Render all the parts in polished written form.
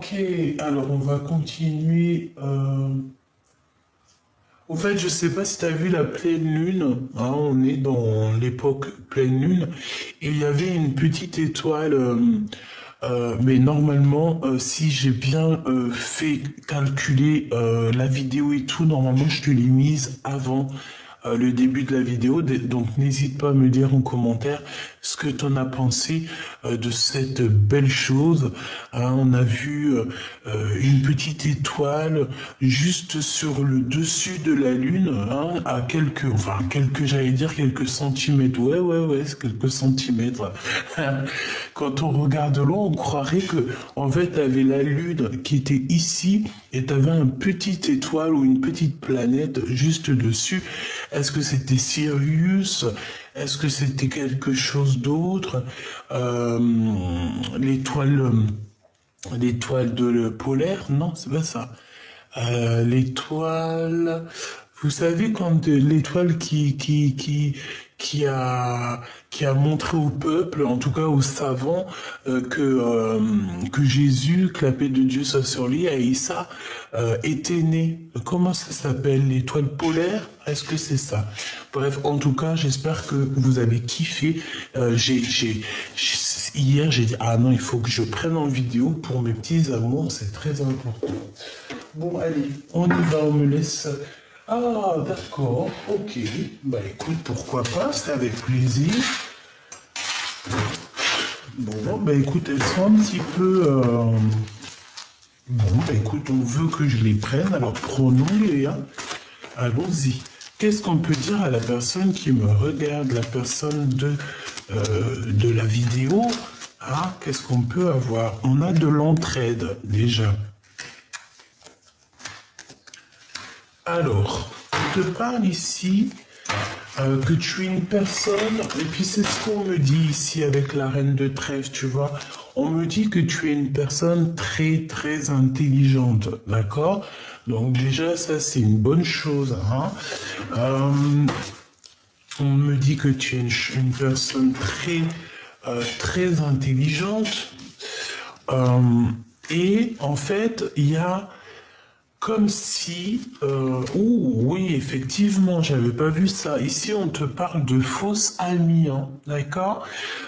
Ok, alors on va continuer. Au fait, je sais pas si tu as vu la pleine lune. Hein, on est dans l'époque pleine lune. Et il y avait une petite étoile. Mais normalement, si j'ai bien fait calculer la vidéo et tout, normalement, je te l'ai mise avant le début de la vidéo. Donc, n'hésite pas à me dire en commentaire ce que tu en as pensé de cette belle chose. Hein, on a vu une petite étoile juste sur le dessus de la Lune, hein, à j'allais dire quelques centimètres. Ouais, c'est quelques centimètres. Quand on regarde de loin, on croirait que, en fait, t'avais la Lune qui était ici et t'avais une petite étoile ou une petite planète juste dessus. Est-ce que c'était Sirius? Est-ce que c'était quelque chose d'autre? Euh, l'étoile, l'étoile de le polaire? Non, c'est pas ça. L'étoile, vous savez quand l'étoile qui a montré au peuple, en tout cas aux savants, que Jésus, que la paix de Dieu soit sur lui, et Issa était né. Comment ça s'appelle? L'étoile polaire? Est-ce que c'est ça? Bref, en tout cas, j'espère que vous avez kiffé. Hier, j'ai dit, ah non, il faut que je prenne en vidéo pour mes petits amours, c'est très important. Bon, allez, on y va, on me laisse. Ah, d'accord, ok. Bah écoute, pourquoi pas, c'est avec plaisir. Bon, bah écoute, elles sont un petit peu... Bon, bah écoute, on veut que je les prenne, alors prenons-les, hein. Allons-y. Qu'est-ce qu'on peut dire à la personne qui me regarde, la personne de la vidéo? Ah, qu'est-ce qu'on peut avoir? On a de l'entraide, déjà. Alors, on te parle ici que tu es une personne, et puis c'est ce qu'on me dit ici avec la reine de trèfle, tu vois. On me dit que tu es une personne très très intelligente, d'accord? Donc déjà, ça c'est une bonne chose, hein. On me dit que tu es une personne très très intelligente. Et en fait, il y a comme si, oui, effectivement, j'avais pas vu ça. Ici, on te parle de fausses amies, hein, d'accord?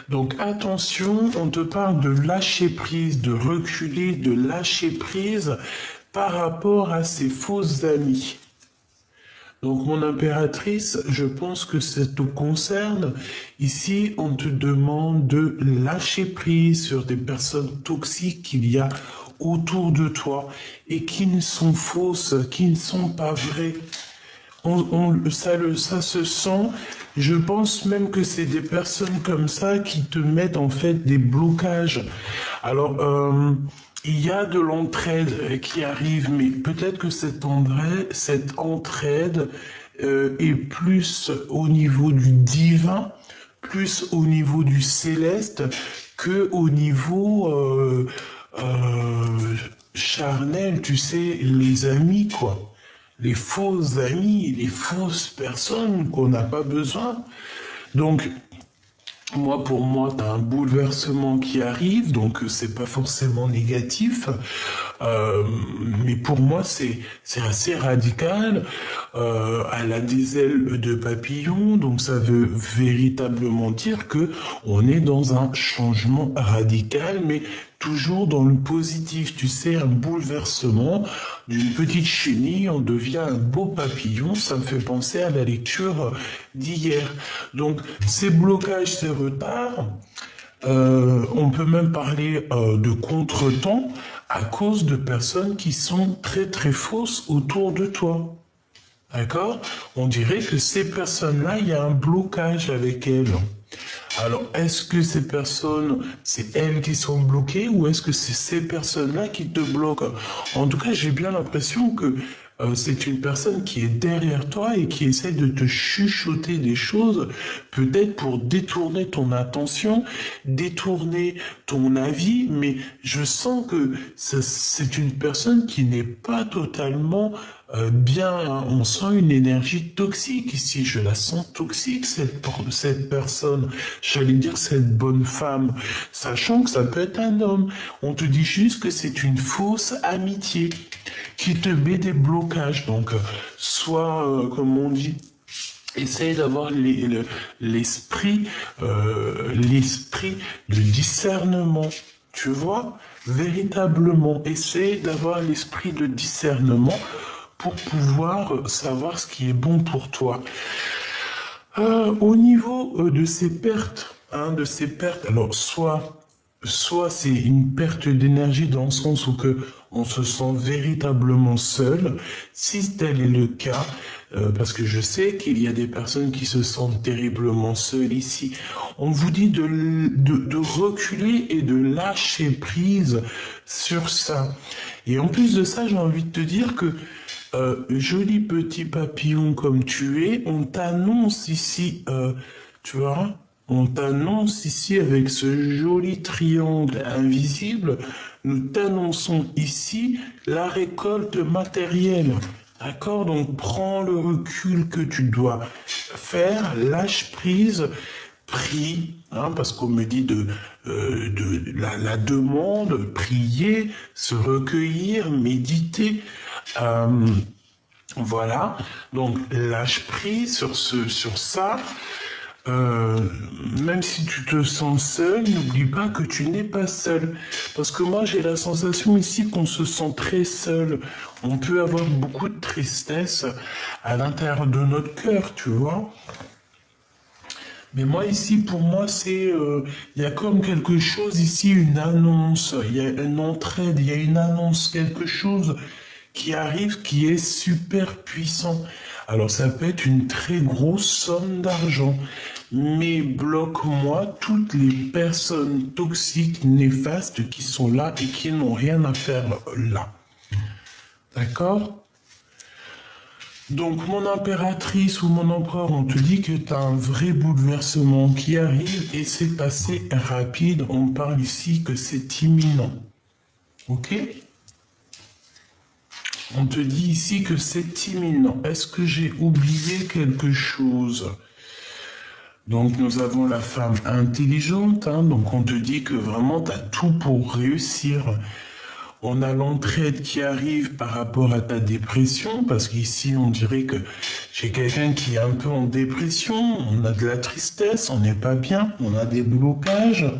Donc attention, on te parle de lâcher prise, de reculer, de lâcher prise par rapport à ces fausses amies. Donc, mon impératrice, je pense que ça te concerne. Ici, on te demande de lâcher prise sur des personnes toxiques qu'il y a autour de toi et qui ne sont fausses, qui ne sont pas vraies. Ça se sent. Je pense même que c'est des personnes comme ça qui te mettent en fait des blocages. Alors, il y a de l'entraide qui arrive, mais peut-être que cette entraide est plus au niveau du divin, plus au niveau du céleste que au niveau charnel, tu sais, les amis, quoi. Les faux amis, les fausses personnes qu'on n'a pas besoin. Donc, pour moi, tu as un bouleversement qui arrive, donc c'est pas forcément négatif, euh, mais pour moi c'est assez radical. Elle a des ailes de papillon, donc ça veut véritablement dire que on est dans un changement radical, mais toujours dans le positif. Tu sais, un bouleversement d'une petite chenille, on devient un beau papillon. Ça me fait penser à la lecture d'hier. Donc, ces blocages, ces retards, on peut même parler de contretemps à cause de personnes qui sont très très fausses autour de toi. D'accord? On dirait que ces personnes-là, il y a un blocage avec elles. Alors, est-ce que ces personnes, c'est elles qui sont bloquées ou est-ce que c'est ces personnes-là qui te bloquent? En tout cas, j'ai bien l'impression que c'est une personne qui est derrière toi et qui essaie de te chuchoter des choses, peut-être pour détourner ton attention, détourner ton avis, mais je sens que c'est une personne qui n'est pas totalement bien, hein. On sent une énergie toxique ici, je la sens toxique, cette personne, j'allais dire cette bonne femme, sachant que ça peut être un homme. On te dit juste que c'est une fausse amitié qui te met des blocages. Donc, soit, comme on dit, essaye d'avoir l'esprit de discernement. Tu vois, véritablement, essaye d'avoir l'esprit de discernement pour pouvoir savoir ce qui est bon pour toi. Au niveau de ces pertes, alors soit c'est une perte d'énergie dans le sens où que on se sent véritablement seul, si tel est le cas, parce que je sais qu'il y a des personnes qui se sentent terriblement seules ici. On vous dit de reculer et de lâcher prise sur ça. Et en plus de ça, j'ai envie de te dire que joli petit papillon comme tu es, on t'annonce ici, tu vois, on t'annonce ici avec ce joli triangle invisible, nous t'annonçons ici la récolte matérielle. D'accord? Donc prends le recul que tu dois faire, lâche prise, prie, hein, parce qu'on me dit de la demande, prier, se recueillir, méditer. Voilà, donc lâche prise sur ça. Même si tu te sens seul, n'oublie pas que tu n'es pas seul. Parce que moi, j'ai la sensation ici qu'on se sent très seul. On peut avoir beaucoup de tristesse à l'intérieur de notre cœur, tu vois. Mais moi, ici, pour moi, il y a comme quelque chose ici, une annonce, il y a une entraide, il y a une annonce, quelque chose qui arrive, qui est super puissant. Alors ça peut être une très grosse somme d'argent, mais bloque-moi toutes les personnes toxiques, néfastes qui sont là et qui n'ont rien à faire là. D'accord? Donc mon impératrice ou mon empereur, on te dit que tu as un vrai bouleversement qui arrive et c'est assez rapide. On parle ici que c'est imminent. Ok? On te dit ici que c'est imminent. Est-ce que j'ai oublié quelque chose? Donc nous avons la femme intelligente, hein, donc on te dit que vraiment tu as tout pour réussir. On a l'entraide qui arrive par rapport à ta dépression, parce qu'ici on dirait que j'ai quelqu'un qui est un peu en dépression, on a de la tristesse, on n'est pas bien, on a des blocages.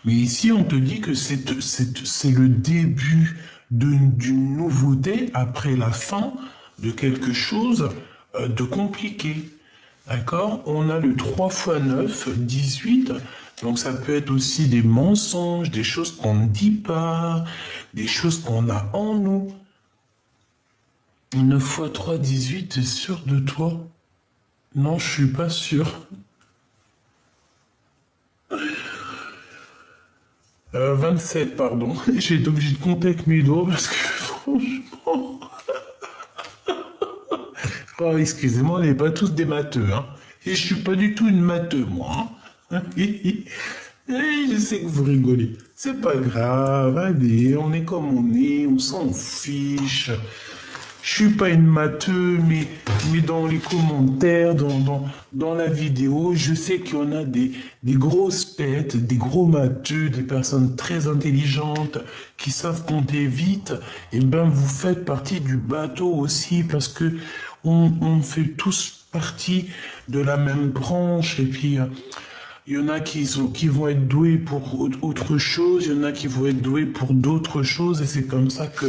Mais ici on te dit que c'est le début d'une nouveauté après la fin de quelque chose de compliqué. D'accord? On a le 3 x 9, 18. Donc ça peut être aussi des mensonges, des choses qu'on ne dit pas, des choses qu'on a en nous. 9 x 3, 18, t'es sûr de toi? Non, je suis pas sûr. 27, pardon. J'ai été obligé de compter avec mes doigts parce que franchement... Oh, excusez-moi, on n'est pas tous des matheux, hein. Et je suis pas du tout une matheux, moi, hein. Je sais que vous rigolez. C'est pas grave, allez, on est comme on est, on s'en fiche. Je suis pas une matheux, mais dans les commentaires, dans la vidéo, je sais qu'il y en a des grosses têtes, des gros matheux, des personnes très intelligentes qui savent compter vite. Et ben, vous faites partie du bateau aussi parce que on fait tous partie de la même branche. Et puis, il y en a qui vont être doués pour autre chose, il y en a qui vont être doués pour d'autres choses, et c'est comme ça que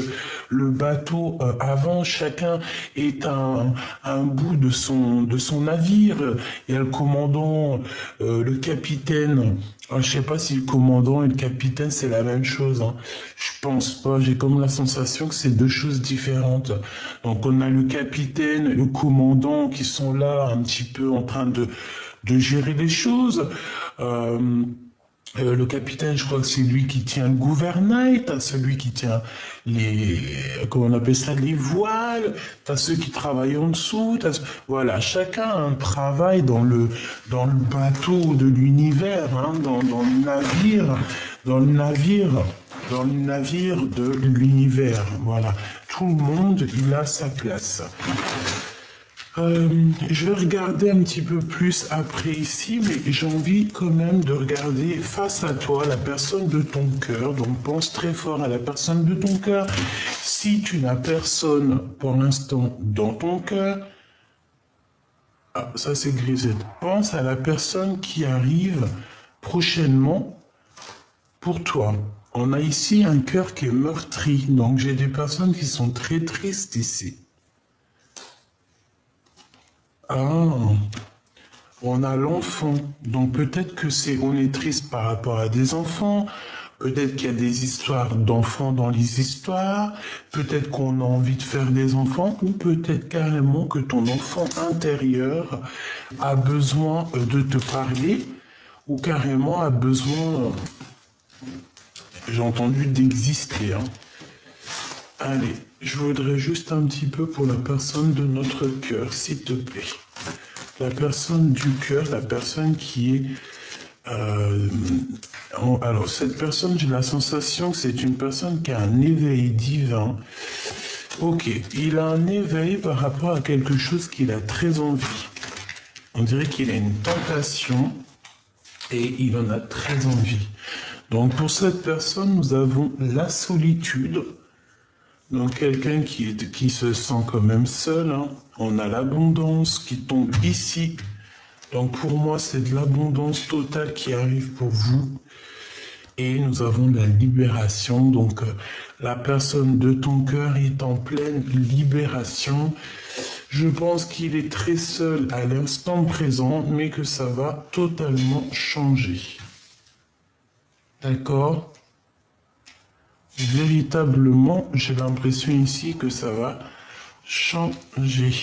le bateau avance. Chacun est un bout de son navire. Il y a le commandant, le capitaine. Alors, je sais pas si le commandant et le capitaine c'est la même chose, hein. Je pense pas. J'ai comme la sensation que c'est deux choses différentes. Donc on a le capitaine, et le commandant qui sont là un petit peu en train de gérer les choses. Le capitaine, je crois que c'est lui qui tient le gouvernail, t'as celui qui tient les, comment on appelle ça, les voiles, t'as ceux qui travaillent en dessous, voilà, chacun a un travail dans le bateau de l'univers, hein, dans le navire, dans le navire, dans le navire de l'univers, voilà. Tout le monde, il a sa place. Je vais regarder un petit peu plus après ici, mais j'ai envie quand même de regarder face à toi la personne de ton cœur. Donc pense très fort à la personne de ton cœur. Si tu n'as personne pour l'instant dans ton cœur, ah, ça c'est Grisette. Pense à la personne qui arrive prochainement pour toi. On a ici un cœur qui est meurtri, donc j'ai des personnes qui sont très tristes ici. Ah, on a l'enfant, donc peut-être que on est triste par rapport à des enfants, peut-être qu'il y a des histoires d'enfants dans les histoires, peut-être qu'on a envie de faire des enfants, ou peut-être carrément que ton enfant intérieur a besoin de te parler, ou carrément a besoin, j'ai entendu, d'exister, hein. Allez, je voudrais juste un petit peu pour la personne de notre cœur, s'il te plaît. La personne du cœur, la personne qui est... alors, cette personne, j'ai la sensation que c'est une personne qui a un éveil divin. Ok, il a un éveil par rapport à quelque chose qu'il a très envie. On dirait qu'il a une tentation et il en a très envie. Donc, pour cette personne, nous avons la solitude. Donc quelqu'un qui se sent quand même seul, hein. On a l'abondance qui tombe ici. Donc pour moi, c'est de l'abondance totale qui arrive pour vous. Et nous avons la libération. Donc la personne de ton cœur est en pleine libération. Je pense qu'il est très seul à l'instant présent, mais que ça va totalement changer. D'accord ? Véritablement, j'ai l'impression ici que ça va changer.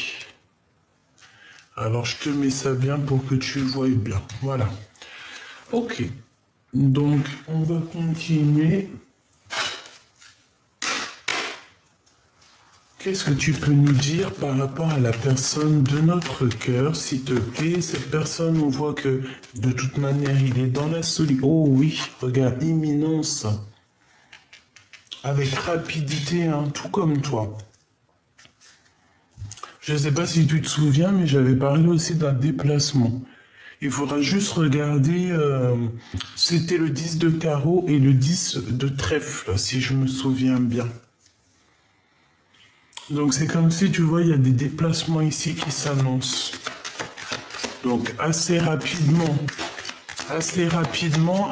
Alors, je te mets ça bien pour que tu voies bien. Voilà. Ok. Donc, on va continuer. Qu'est-ce que tu peux nous dire par rapport à la personne de notre cœur, s'il te plaît? Cette personne, on voit que, de toute manière, il est dans la solitude. Oh oui, regarde, imminence. Avec rapidité, hein, tout comme toi. Je ne sais pas si tu te souviens, mais j'avais parlé aussi d'un déplacement. Il faudra juste regarder, c'était le 10 de carreau et le 10 de trèfle, si je me souviens bien. Donc c'est comme si, tu vois, il y a des déplacements ici qui s'annoncent. Donc assez rapidement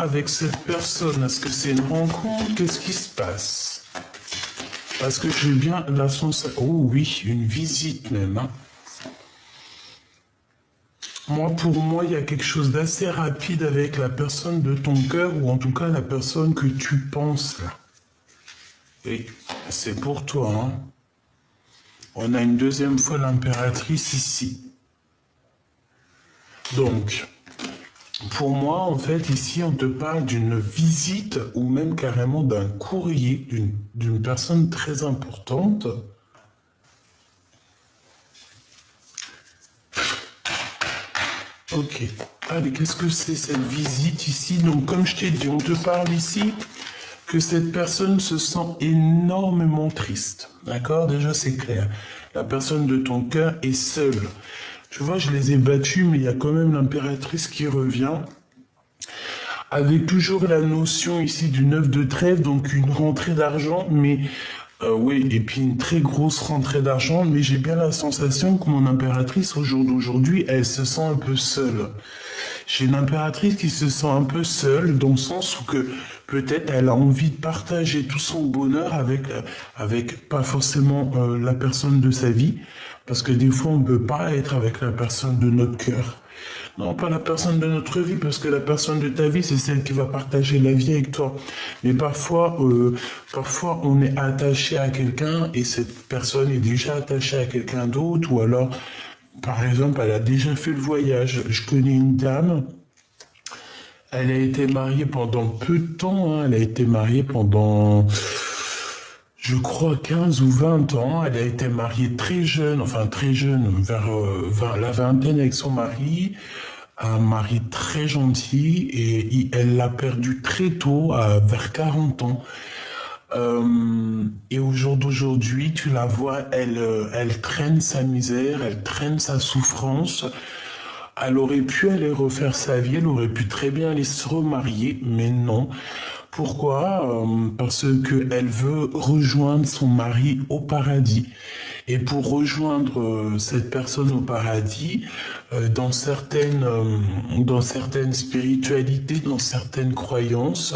avec cette personne. Est-ce que c'est une rencontre? Qu'est-ce qui se passe? Parce que j'ai bien la sensation... Oh oui, une visite même. Hein. Pour moi, il y a quelque chose d'assez rapide avec la personne de ton cœur, ou en tout cas la personne que tu penses là. Et c'est pour toi. Hein. On a une deuxième fois l'impératrice ici. Donc... Pour moi, en fait, ici, on te parle d'une visite ou même carrément d'un courrier d'une personne très importante. Ok. Allez, qu'est-ce que c'est cette visite ici? Donc, comme je t'ai dit, on te parle ici que cette personne se sent énormément triste. D'accord? Déjà, c'est clair. La personne de ton cœur est seule. Tu vois, je les ai battus, mais il y a quand même l'impératrice qui revient. Avec toujours la notion ici du 9 de trèfle, donc une rentrée d'argent, mais oui, et puis une très grosse rentrée d'argent, mais j'ai bien la sensation que mon impératrice, au jour d'aujourd'hui, elle se sent un peu seule. J'ai une impératrice qui se sent un peu seule, dans le sens où que peut-être elle a envie de partager tout son bonheur avec pas forcément la personne de sa vie, parce que des fois on ne peut pas être avec la personne de notre cœur. Non, pas la personne de notre vie, parce que la personne de ta vie, c'est celle qui va partager la vie avec toi. Mais parfois on est attaché à quelqu'un et cette personne est déjà attachée à quelqu'un d'autre, ou alors, par exemple, elle a déjà fait le voyage. Je connais une dame, Elle a été mariée pendant peu de temps, hein. Elle a été mariée pendant, je crois, 15 ou 20 ans. Elle a été mariée très jeune, enfin très jeune, vers la vingtaine avec son mari. Un mari très gentil et elle l'a perdu très tôt, vers 40 ans. Et au jour d'aujourd'hui, tu la vois, elle traîne sa misère, elle traîne sa souffrance. Elle aurait pu aller refaire sa vie, elle aurait pu très bien aller se remarier, mais non. Pourquoi? Parce que elle veut rejoindre son mari au paradis. Et pour rejoindre cette personne au paradis, dans certaines spiritualités, dans certaines croyances,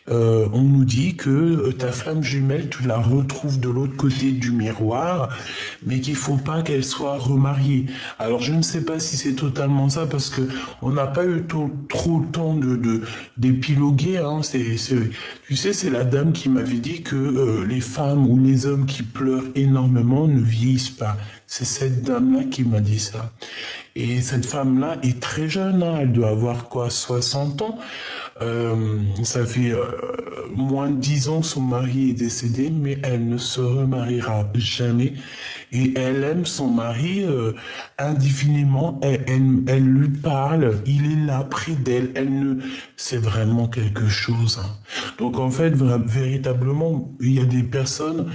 on nous dit que ta flamme jumelle, tu la retrouves de l'autre côté du miroir, mais qu'il faut pas qu'elle soit remariée. Alors je ne sais pas si c'est totalement ça, parce que on n'a pas eu trop le temps d'épiloguer. Hein. Tu sais, c'est la dame qui m'avait dit que les femmes ou les hommes qui pleurent énormément ne vieillissent pas. C'est cette dame-là qui m'a dit ça. Et cette femme-là est très jeune, hein. Elle doit avoir quoi, 60 ans. Ça fait moins de 10 ans que son mari est décédé, mais elle ne se remariera jamais. Et elle aime son mari indéfiniment. Elle lui parle, il est là près d'elle. C'est vraiment quelque chose. Hein. Donc en fait, véritablement, il y a des personnes.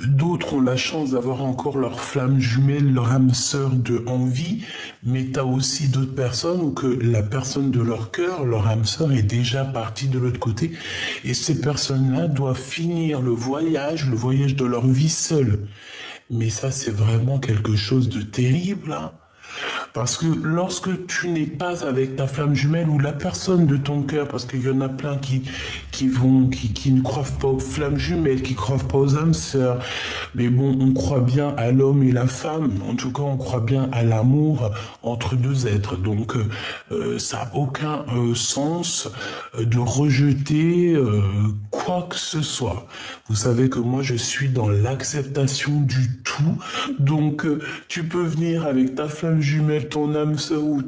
D'autres ont la chance d'avoir encore leur flamme jumelle, leur âme sœur en vie, mais tu as aussi d'autres personnes où que la personne de leur cœur, leur âme sœur est déjà partie de l'autre côté, et ces personnes-là doivent finir le voyage de leur vie seule. Mais ça, c'est vraiment quelque chose de terrible, hein. Parce que lorsque tu n'es pas avec ta flamme jumelle ou la personne de ton cœur, parce qu'il y en a plein qui ne croient pas aux flammes jumelles, qui ne croient pas aux âmes sœurs, mais bon, on croit bien à l'homme et la femme, en tout cas on croit bien à l'amour entre deux êtres, donc ça n'a aucun sens de rejeter quoi que ce soit. Vous savez que moi je suis dans l'acceptation du tout, donc tu peux venir avec ta flamme jumelle, ton âme sœur ou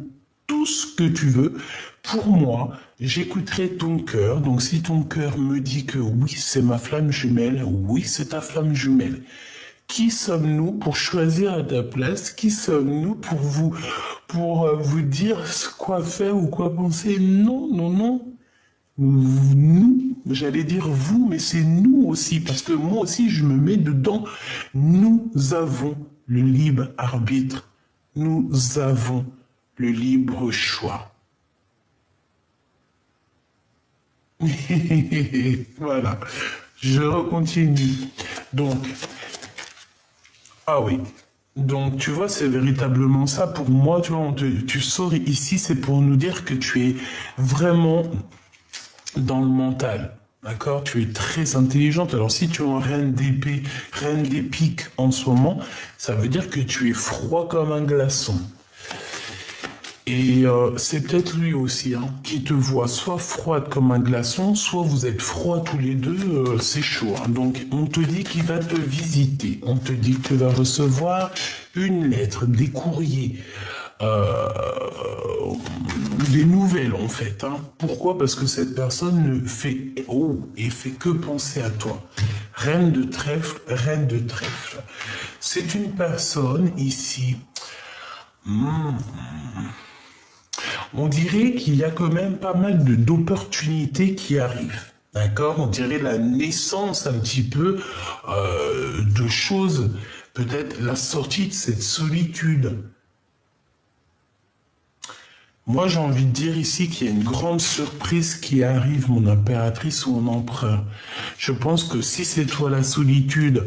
tout ce que tu veux. Pour moi, j'écouterai ton cœur. Donc si ton cœur me dit que oui, c'est ma flamme jumelle, oui, c'est ta flamme jumelle. Qui sommes-nous pour choisir à ta place? Qui sommes-nous pour vous dire quoi faire ou quoi penser? Non, non, non. Nous, j'allais dire vous, mais c'est nous aussi, parce que moi aussi je me mets dedans. Nous avons le libre arbitre. Nous avons le libre choix. Voilà, je recontinue. Donc, ah oui. Donc, tu vois, c'est véritablement ça. Pour moi, tu vois, tu sors ici, c'est pour nous dire que tu es vraiment dans le mental. D'accord? Tu es très intelligente. Alors, si tu es en reine d'épée, reine des piques en ce moment, ça veut dire que tu es froid comme un glaçon. Et c'est peut-être lui aussi hein, qui te voit soit froide comme un glaçon, soit vous êtes froids tous les deux, c'est chaud. Hein. Donc on te dit qu'il va te visiter, on te dit que tu vas recevoir une lettre, des courriers, des nouvelles en fait. Hein. Pourquoi? Parce que cette personne ne fait fait que penser à toi. Reine de trèfle, reine de trèfle. C'est une personne ici. On dirait qu'il y a quand même pas mal d'opportunités qui arrivent. D'accord? On dirait la naissance un petit peu de choses, peut-être la sortie de cette solitude. Moi, j'ai envie de dire ici qu'il y a une grande surprise qui arrive, mon impératrice ou mon empereur. Je pense que si c'est toi la solitude,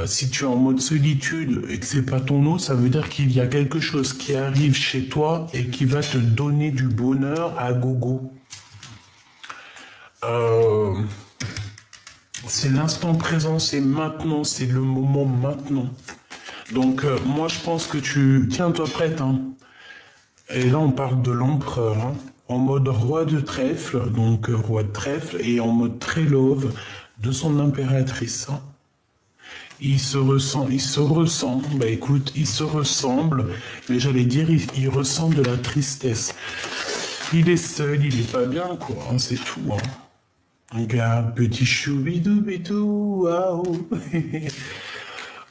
si tu es en mode solitude et que c'est pas ton autre, ça veut dire qu'il y a quelque chose qui arrive chez toi et qui va te donner du bonheur à gogo. C'est l'instant présent, c'est maintenant, c'est le moment maintenant. Donc, moi, je pense que tiens-toi prête, hein. Et là, on parle de l'empereur, hein, en mode roi de trèfle, donc roi de trèfle, et en mode très love de son impératrice. Hein. il se ressent, bah écoute, il se ressemble, mais j'allais dire, il ressent de la tristesse. Il est seul, il est pas bien, quoi, hein, c'est tout, hein. Regarde, petit choubidou, waouh.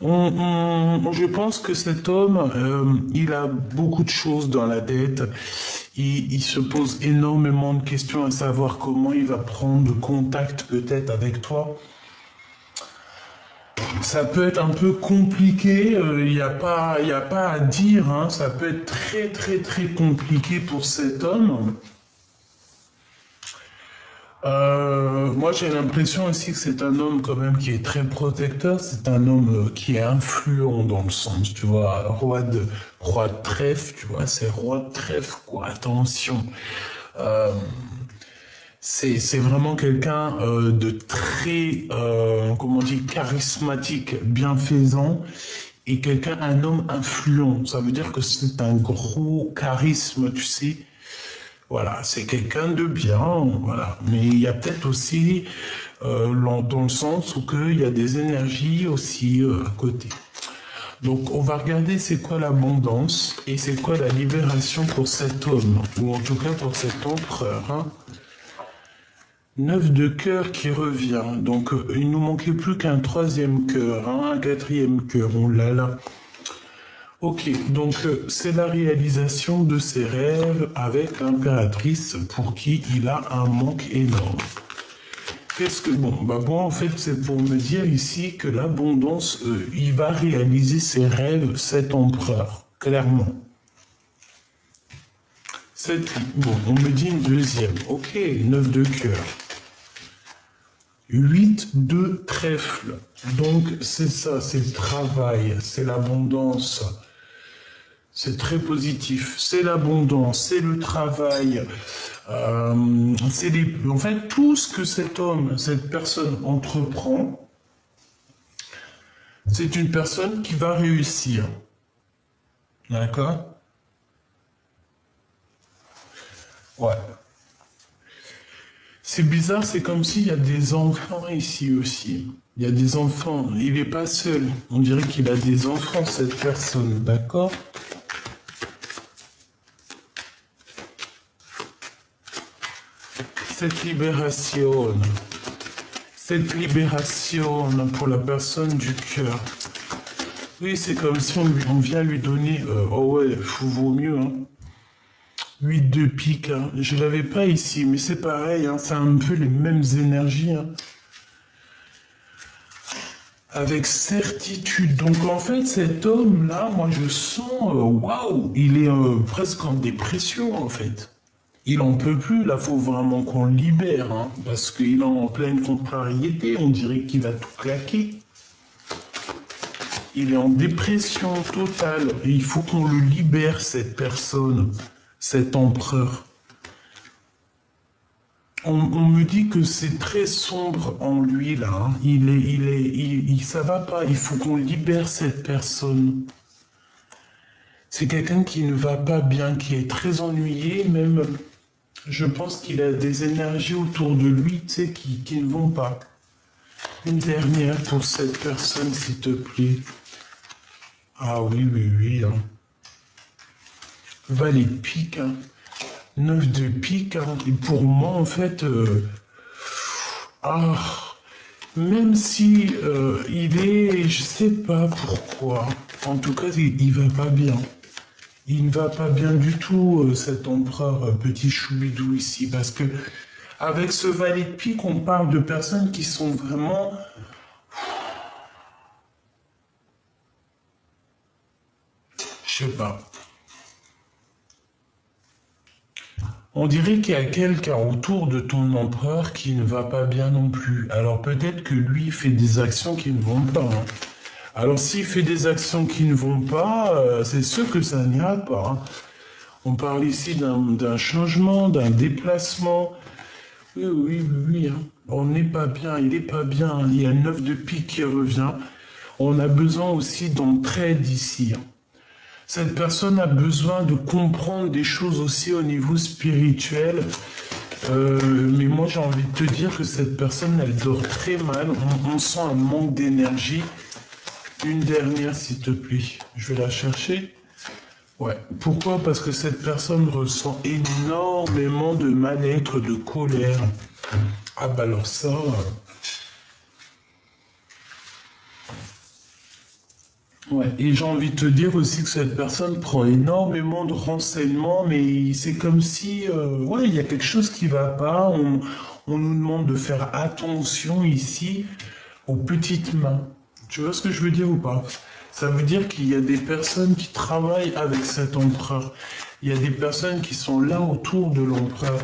Je pense que cet homme, il a beaucoup de choses dans la tête. Il se pose énormément de questions à savoir comment il va prendre contact peut-être avec toi. Ça peut être un peu compliqué, il n'y a pas à dire, hein, ça peut être très compliqué pour cet homme. Moi, j'ai l'impression aussi que c'est un homme quand même qui est très protecteur. C'est un homme qui est influent dans le sens, tu vois, roi de trèfle, tu vois, c'est roi de trèfle, quoi. Attention, euh, c'est vraiment quelqu'un de très, comment on dit, charismatique, bienfaisant. Et quelqu'un, un homme influent. Ça veut dire que c'est un gros charisme, tu sais. Voilà, c'est quelqu'un de bien, voilà. Mais il y a peut-être aussi, dans le sens où il y a des énergies aussi à côté. Donc, on va regarder c'est quoi l'abondance et c'est quoi la libération pour cet homme, ou en tout cas pour cet empereur. Hein. 9 de cœur qui revient. Donc, il nous manquait plus qu'un troisième cœur, hein, un quatrième cœur. On l'a là. Ok, donc c'est la réalisation de ses rêves avec l'impératrice pour qui il a un manque énorme. Qu'est-ce que... Bon, en fait, c'est pour me dire ici que l'abondance, il va réaliser ses rêves, cet empereur, clairement. Bon, on me dit une deuxième. Ok, 9 de cœur. 8 de trèfle. Donc, c'est ça, c'est le travail, c'est l'abondance. C'est très positif. C'est l'abondance, c'est le travail. En fait, tout ce que cet homme, cette personne entreprend, c'est une personne qui va réussir. D'accord? Ouais. C'est bizarre, c'est comme s'il y a des enfants ici aussi. Il y a des enfants. Il n'est pas seul. On dirait qu'il a des enfants, cette personne. D'accord? Cette libération pour la personne du cœur. Oui, c'est comme si on vient lui donner... oh ouais, vaut mieux. Hein. 8 de pique. Hein. Je ne l'avais pas ici, mais c'est pareil. Hein, c'est un peu les mêmes énergies. Hein. Avec certitude. Donc en fait, cet homme-là, moi je sens... Waouh, il est presque en dépression en fait. Il en peut plus, là, faut vraiment qu'on le libère, hein, parce qu'il est en pleine contrariété, on dirait qu'il va tout claquer. Il est en dépression totale, et il faut qu'on le libère, cette personne, cet empereur. On me dit que c'est très sombre en lui, là, hein. Ça va pas, il faut qu'on libère cette personne. C'est quelqu'un qui ne va pas bien, qui est très ennuyé, même... Je pense qu'il a des énergies autour de lui, tu sais, qui ne vont pas. Une dernière pour cette personne, s'il te plaît. Ah oui. Hein. Valet de pique, hein. 9 de pique, hein. Et pour moi, en fait... même si il est... Je sais pas pourquoi. En tout cas, il va pas bien. Il ne va pas bien du tout, cet empereur petit choubidou ici, parce que avec ce valet de pique, on parle de personnes qui sont vraiment... Je sais pas. On dirait qu'il y a quelqu'un autour de ton empereur qui ne va pas bien non plus. Alors peut-être que lui fait des actions qui ne vont pas. Hein. Alors s'il fait des actions qui ne vont pas, c'est sûr que ça n'ira pas. Hein. On parle ici d'un changement, d'un déplacement. Oui. Hein. On n'est pas bien, il n'est pas bien. Il y a 9 de pique qui revient. On a besoin aussi d'entraide ici. Hein. Cette personne a besoin de comprendre des choses aussi au niveau spirituel. Mais moi, j'ai envie de te dire que cette personne, elle dort très mal. On sent un manque d'énergie. Une dernière, s'il te plaît. Je vais la chercher. Ouais. Pourquoi? Parce que cette personne ressent énormément de mal-être, de colère. Ah bah alors ça... Ouais, et j'ai envie de te dire aussi que cette personne prend énormément de renseignements, mais c'est comme si, ouais, il y a quelque chose qui va pas. On nous demande de faire attention ici aux petites mains. Tu vois ce que je veux dire ou pas? Ça veut dire qu'il y a des personnes qui travaillent avec cet empereur. Il y a des personnes qui sont là autour de l'empereur.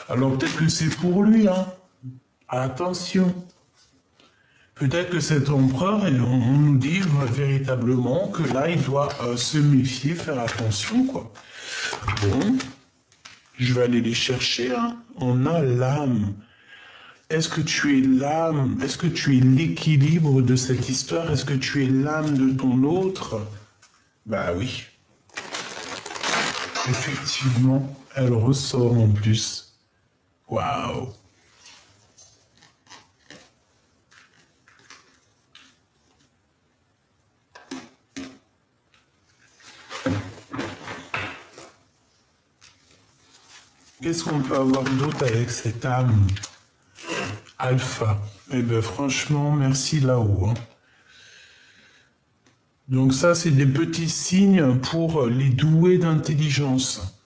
Alors peut-être que c'est pour lui, hein. Attention. Peut-être que cet empereur, on nous dit véritablement que là, il doit se méfier, faire attention, quoi. Bon, je vais aller les chercher, hein. On a l'âme. Est-ce que tu es l'âme? Est-ce que tu es l'équilibre de cette histoire? Est-ce que tu es l'âme de ton autre? Bah oui. Effectivement, elle ressort en plus. Waouh! Qu'est-ce qu'on peut avoir d'autre avec cette âme alpha? Eh bien, franchement, merci là-haut. Hein. Donc ça, c'est des petits signes pour les doués d'intelligence.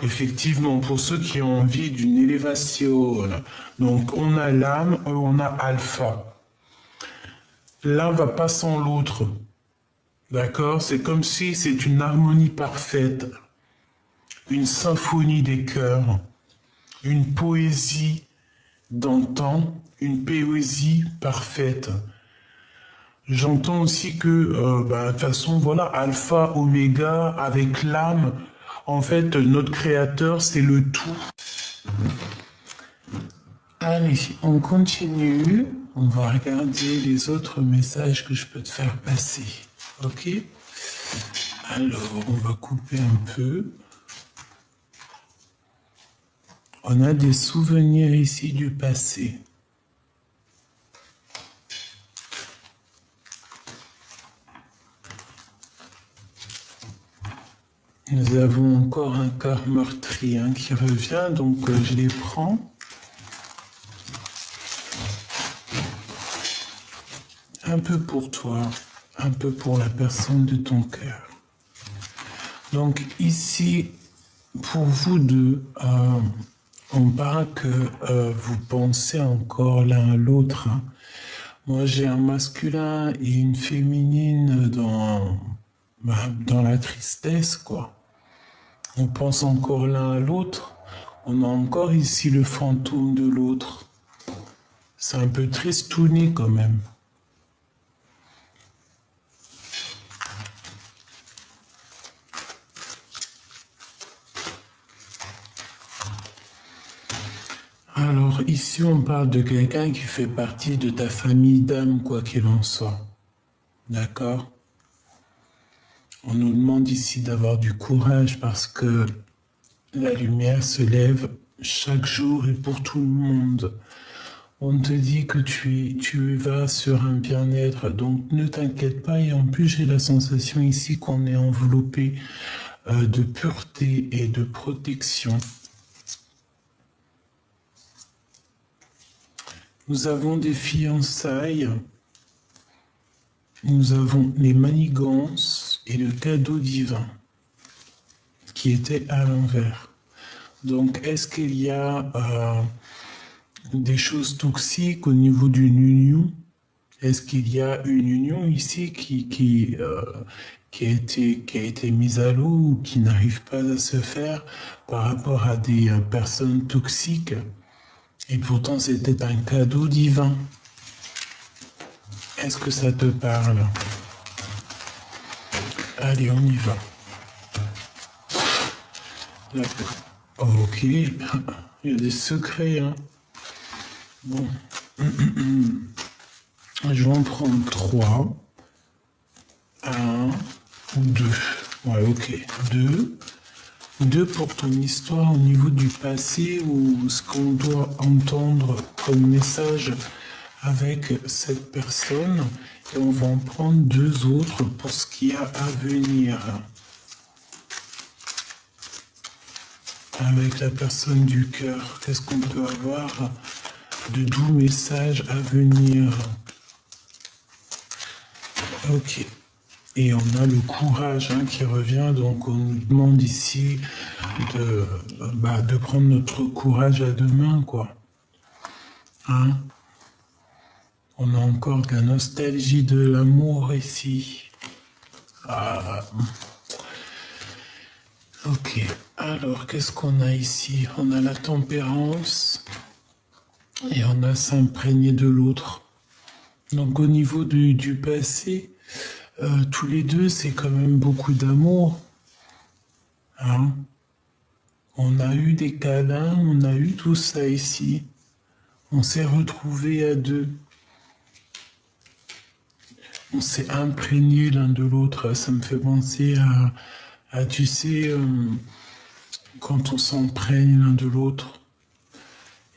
Effectivement, pour ceux qui ont envie d'une élévation. Donc, on a l'âme, on a alpha. L'un va pas sans l'autre. D'accord? C'est comme si c'est une harmonie parfaite. Une symphonie des cœurs, une poésie d'antan, une poésie parfaite. J'entends aussi que, de toute façon, voilà, alpha, oméga, avec l'âme, en fait, notre créateur, c'est le tout. Allez, on continue. On va regarder les autres messages que je peux te faire passer. Ok? Alors, on va couper un peu. On a des souvenirs ici du passé. Nous avons encore un corps meurtri qui revient, donc je les prends. Un peu pour toi, un peu pour la personne de ton cœur. Donc ici, pour vous deux, on parle que vous pensez encore l'un à l'autre. Hein. Moi, j'ai un masculin et une féminine dans la tristesse, quoi. On pense encore l'un à l'autre. On a encore ici le fantôme de l'autre. C'est un peu tristouné quand même. Alors ici on parle de quelqu'un qui fait partie de ta famille d'âme, quoi qu'il en soit. D'accord? On nous demande ici d'avoir du courage parce que la lumière se lève chaque jour et pour tout le monde. On te dit que tu vas sur un bien-être, donc ne t'inquiète pas. Et en plus, j'ai la sensation ici qu'on est enveloppé de pureté et de protection. Nous avons des fiançailles, nous avons les manigances et le cadeau divin qui était à l'envers. Donc, est-ce qu'il y a des choses toxiques au niveau d'une union? Est-ce qu'il y a une union ici qui a été mise à l'eau ou qui n'arrive pas à se faire par rapport à des personnes toxiques? Et pourtant, c'était un cadeau divin. Est-ce que ça te parle? Allez, on y va. Ok. Il y a des secrets, hein. Bon. Je vais en prendre 3. 1 ou 2. Ouais, ok. 2. 2 pour ton histoire au niveau du passé ou ce qu'on doit entendre comme message avec cette personne et on va en prendre deux autres pour ce qu'il y a à venir. Avec la personne du cœur, qu'est-ce qu'on peut avoir de doux messages à venir? Ok. Et on a le courage qui revient, donc on nous demande ici de prendre notre courage à deux mains, quoi. Hein? On a encore de la nostalgie de l'amour ici. Ah. Ok, alors qu'est-ce qu'on a ici? On a la tempérance et on a s'imprégner de l'autre. Donc au niveau du passé, tous les deux, c'est quand même beaucoup d'amour. Hein? On a eu des câlins, on a eu tout ça ici. On s'est retrouvés à deux. On s'est imprégné l'un de l'autre. Ça me fait penser à tu sais, quand on s'imprègne l'un de l'autre.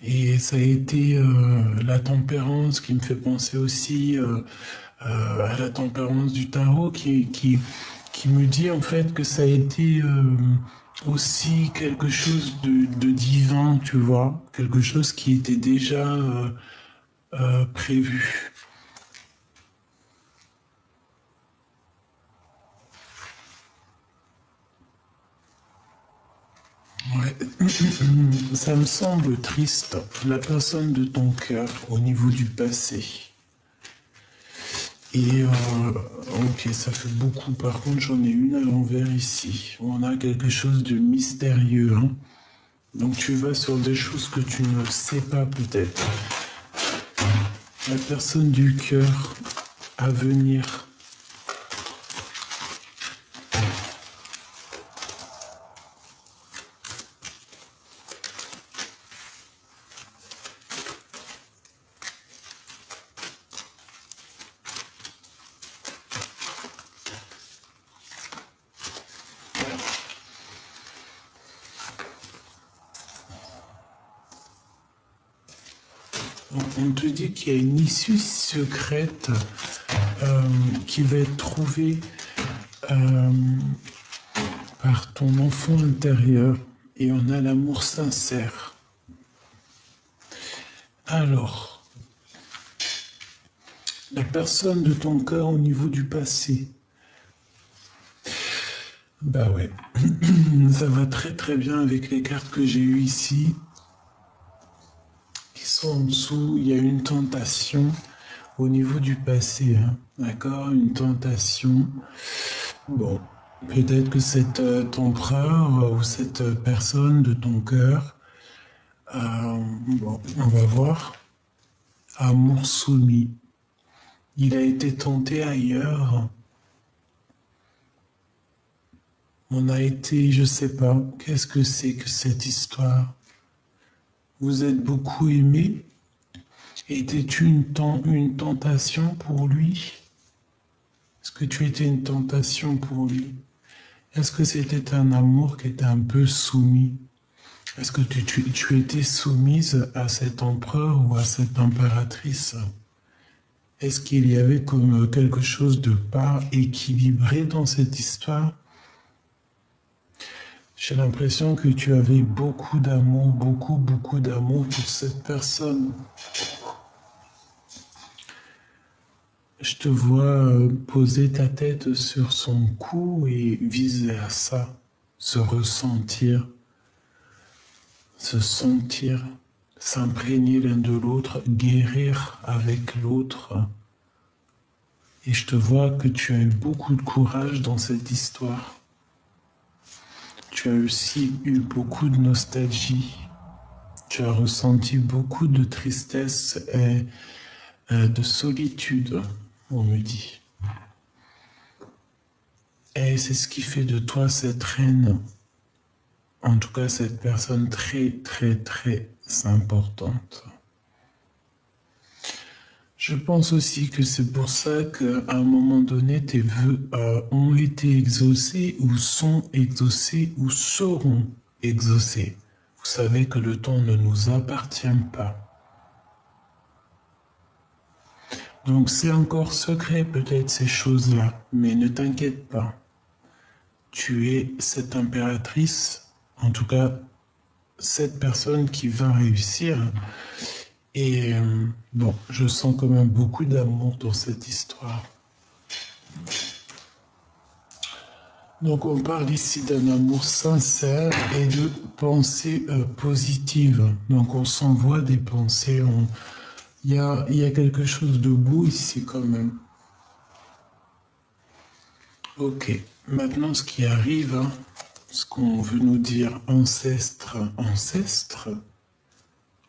Et ça a été la tempérance qui me fait penser aussi à la tempérance du tarot qui me dit en fait que ça a été aussi quelque chose de divin, tu vois, quelque chose qui était déjà prévu. Ouais. Ça me semble triste, la personne de ton cœur au niveau du passé. Et ok, ça fait beaucoup. Par contre, j'en ai une à l'envers ici. On a quelque chose de mystérieux. Hein. Donc tu vas sur des choses que tu ne sais pas peut-être. La personne du cœur à venir. On te dit qu'il y a une issue secrète qui va être trouvée par ton enfant intérieur et on a l'amour sincère. Alors, la personne de ton cœur au niveau du passé. Bah ouais, ça va très très bien avec les cartes que j'ai eues ici. Qui sont en dessous, il y a une tentation au niveau du passé, hein, d'accord? Une tentation. Bon, peut-être que cet empereur ou cette personne de ton cœur, bon, on va voir. Amour soumis. Il a été tenté ailleurs. On a été, je sais pas, qu'est-ce que c'est que cette histoire? Vous êtes beaucoup aimé? Était-tu une tentation pour lui? Est-ce que tu étais une tentation pour lui? Est-ce que c'était un amour qui était un peu soumis? Est-ce que tu étais soumise à cet empereur ou à cette impératrice? Est-ce qu'il y avait comme quelque chose de pas équilibré dans cette histoire? J'ai l'impression que tu avais beaucoup d'amour, beaucoup d'amour pour cette personne. Je te vois poser ta tête sur son cou et viser à ça, se ressentir, se sentir, s'imprégner l'un de l'autre, guérir avec l'autre. Et je te vois que tu as eu beaucoup de courage dans cette histoire. Tu as aussi eu beaucoup de nostalgie. Tu as ressenti beaucoup de tristesse et de solitude, on me dit. Et c'est ce qui fait de toi cette reine, en tout cas cette personne très importante. Je pense aussi que c'est pour ça qu'à un moment donné, tes vœux ont été exaucés ou sont exaucés ou seront exaucés. Vous savez que le temps ne nous appartient pas. Donc c'est encore secret peut-être ces choses-là, mais ne t'inquiète pas. Tu es cette impératrice, en tout cas cette personne qui va réussir. Et bon, je sens quand même beaucoup d'amour dans cette histoire. Donc on parle ici d'un amour sincère et de pensées positives. Donc on s'envoie des pensées. Il y a quelque chose de beau ici quand même. Ok, maintenant ce qui arrive, hein, ce qu'on veut nous dire, ancêtre, ancestre,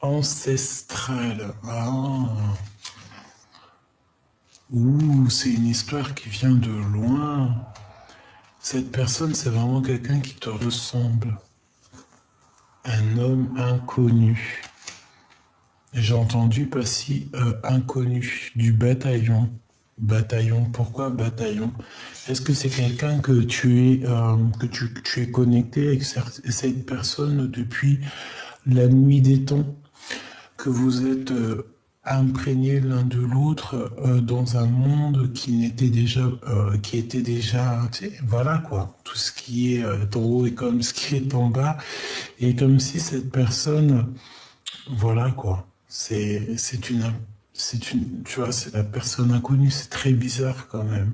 ancestral. Ah, ouh, c'est une histoire qui vient de loin. Cette personne, c'est vraiment quelqu'un qui te ressemble. Un homme inconnu. J'ai entendu pas si inconnu du bataillon. Bataillon, pourquoi bataillon? Est-ce que c'est quelqu'un que tu es connecté avec cette personne depuis la nuit des temps, que vous êtes imprégnés l'un de l'autre dans un monde qui était déjà, tu sais, voilà quoi, tout ce qui est en haut est comme ce qui est en bas, et comme si cette personne, voilà quoi, tu vois, c'est la personne inconnue, c'est très bizarre quand même.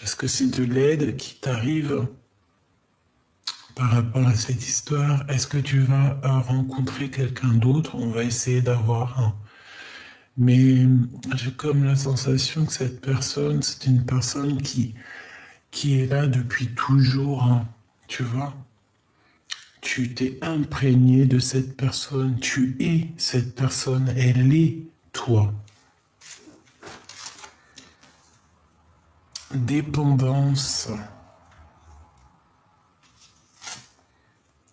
Est-ce que c'est de l'aide qui t'arrive par rapport à cette histoire? Est-ce que tu vas rencontrer quelqu'un d'autre? On va essayer d'avoir un. Mais j'ai comme la sensation que cette personne, c'est une personne qui est là depuis toujours, hein, tu vois. Tu t'es imprégné de cette personne, tu es cette personne, elle est toi. Dépendance,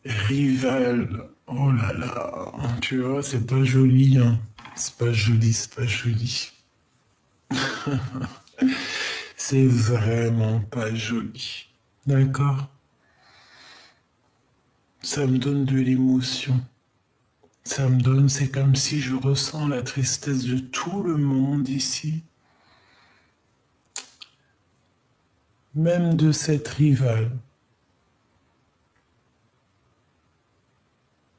rival, oh là là, tu vois, c'est pas joli, hein. C'est pas joli, c'est pas joli. C'est vraiment pas joli. D'accord? Ça me donne de l'émotion. C'est comme si je ressens la tristesse de tout le monde ici, même de cette rivale.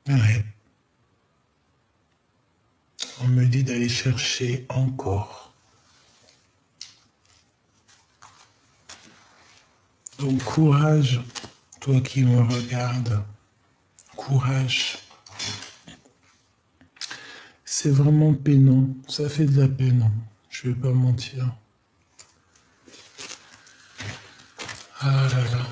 Ouais. On me dit d'aller chercher encore. Donc courage, toi qui me regardes. Courage. C'est vraiment peinant. Ça fait de la peine. Je vais pas mentir. Ah là là.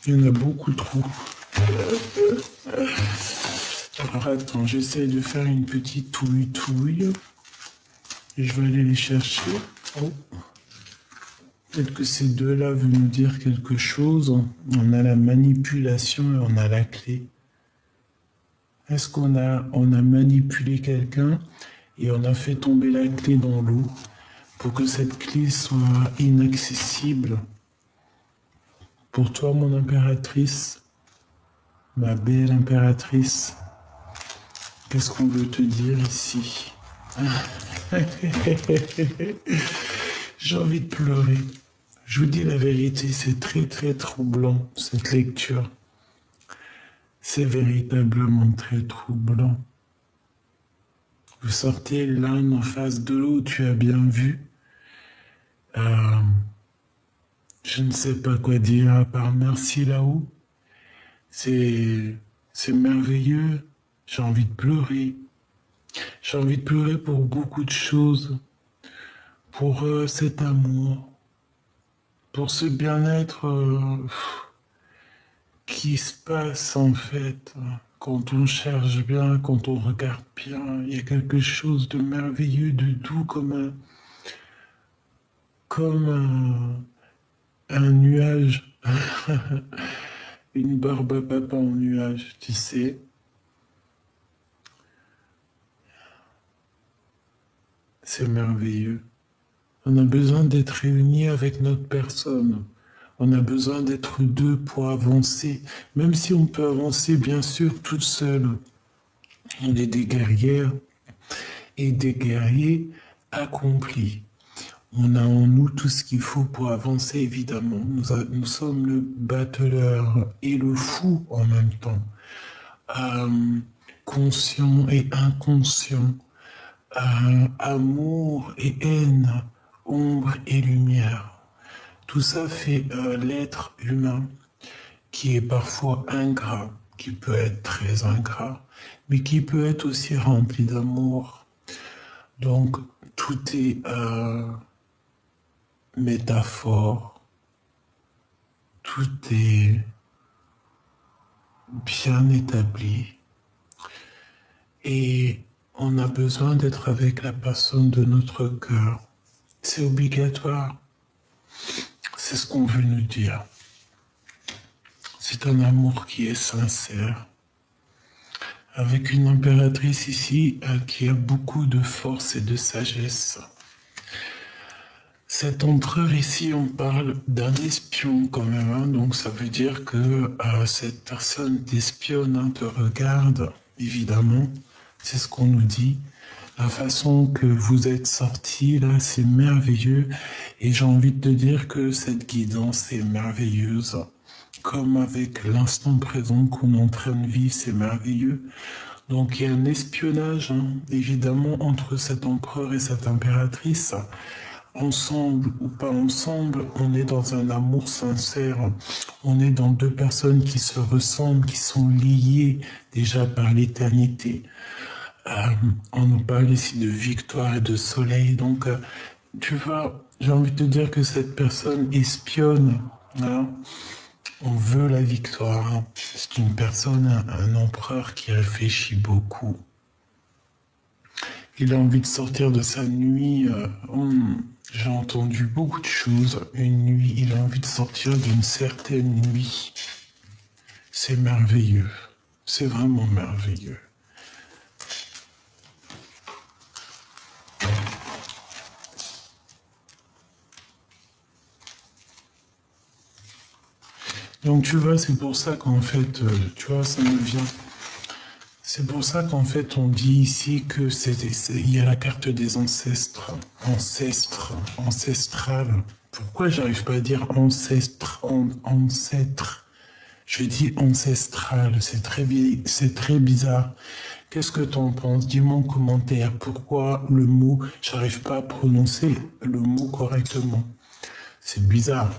Il y en a beaucoup trop. Alors attends, j'essaie de faire une petite touille. Et je vais aller les chercher. Oh. Peut-être que ces deux-là veulent nous dire quelque chose. On a la manipulation et on a la clé. Est-ce on a manipulé quelqu'un et on a fait tomber la clé dans l'eau pour que cette clé soit inaccessible pour toi, mon impératrice, ma belle impératrice? Qu'est-ce qu'on veut te dire ici? J'ai envie de pleurer. Je vous dis la vérité, c'est très très troublant cette lecture. C'est véritablement très troublant. Vous sortez l'un en face de l'autre, tu as bien vu. Euh, je ne sais pas quoi dire à part merci là-haut. C'est merveilleux. J'ai envie de pleurer. J'ai envie de pleurer pour beaucoup de choses. Pour cet amour. Pour ce bien-être qui se passe en fait. Quand on cherche bien, quand on regarde bien, il y a quelque chose de merveilleux, de doux comme un nuage. Une barbe à papa en nuage, tu sais. c'est merveilleux. On a besoin d'être réunis avec notre personne. On a besoin d'être deux pour avancer. Même si on peut avancer, bien sûr, toute seule. On est des guerrières et des guerriers accomplis. On a en nous tout ce qu'il faut pour avancer, évidemment. Nous sommes le battleur et le fou en même temps. Conscient et inconscient. Amour et haine. Ombre et lumière. Tout ça fait l'être humain qui est parfois ingrat, qui peut être très ingrat, mais qui peut être aussi rempli d'amour. Donc, tout est métaphore, tout est bien établi. Et on a besoin d'être avec la personne de notre cœur. C'est obligatoire. C'est ce qu'on veut nous dire. C'est un amour qui est sincère. Avec une impératrice ici qui a beaucoup de force et de sagesse. Cet empereur ici, on parle d'un espion quand même, hein, donc ça veut dire que cette personne t'espionne, hein, te regarde, évidemment, c'est ce qu'on nous dit. La façon que vous êtes sortis là, c'est merveilleux, et j'ai envie de te dire que cette guidance est merveilleuse, comme avec l'instant présent qu'on est en train de vivre, c'est merveilleux. Donc il y a un espionnage, hein, évidemment, entre cet empereur et cette impératrice. Ensemble ou pas ensemble, on est dans un amour sincère. On est dans deux personnes qui se ressemblent, qui sont liées déjà par l'éternité. On nous parle ici de victoire et de soleil. Donc, tu vois, j'ai envie de te dire que cette personne espionne. Hein. On veut la victoire. C'est une personne, un empereur qui réfléchit beaucoup. Il a envie de sortir de sa nuit. J'ai entendu beaucoup de choses. Une nuit, il a envie de sortir d'une certaine nuit. C'est merveilleux. C'est vraiment merveilleux. Donc tu vois, c'est pour ça qu'en fait, tu vois, ça me vient. C'est pour ça qu'en fait, on dit ici que il y a la carte des ancêtres, ancestrale. Pourquoi j'arrive pas à dire ancêtre? Je dis ancestral, c'est très bizarre. Qu'est-ce que t'en penses? Dis-moi en commentaire. Pourquoi le mot, j'arrive pas à prononcer le mot correctement? C'est bizarre.